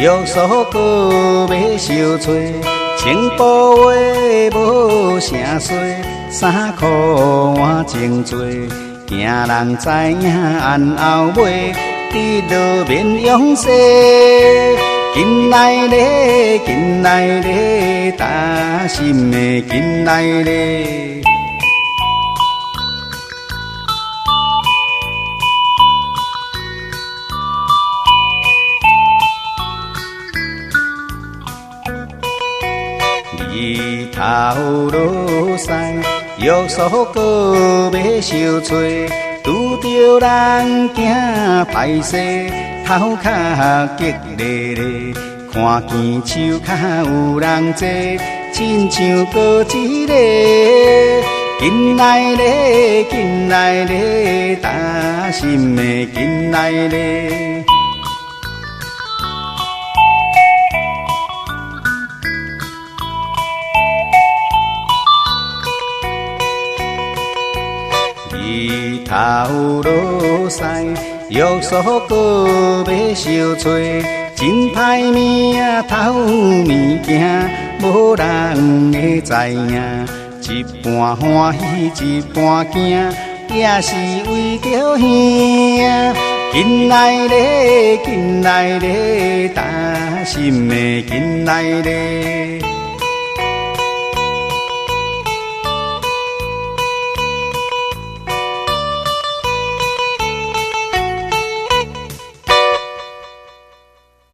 约束搁要相找，情报话无声说，衫裤换净做，惊人知影按后尾，伫路面拥塞。紧来咧，紧来咧，担心的紧来咧。日头落西，约束搁要相找，拄着人行歹势，头壳激烈烈，看见树骹有人坐，亲像搁一个。紧来咧，紧来咧，担心的紧来咧。日头落西，约束搁要相找，真歹命偷物件，无人会知影。一半欢喜，一半惊，也是为着兄。紧来咧，紧来咧，担心的紧来咧。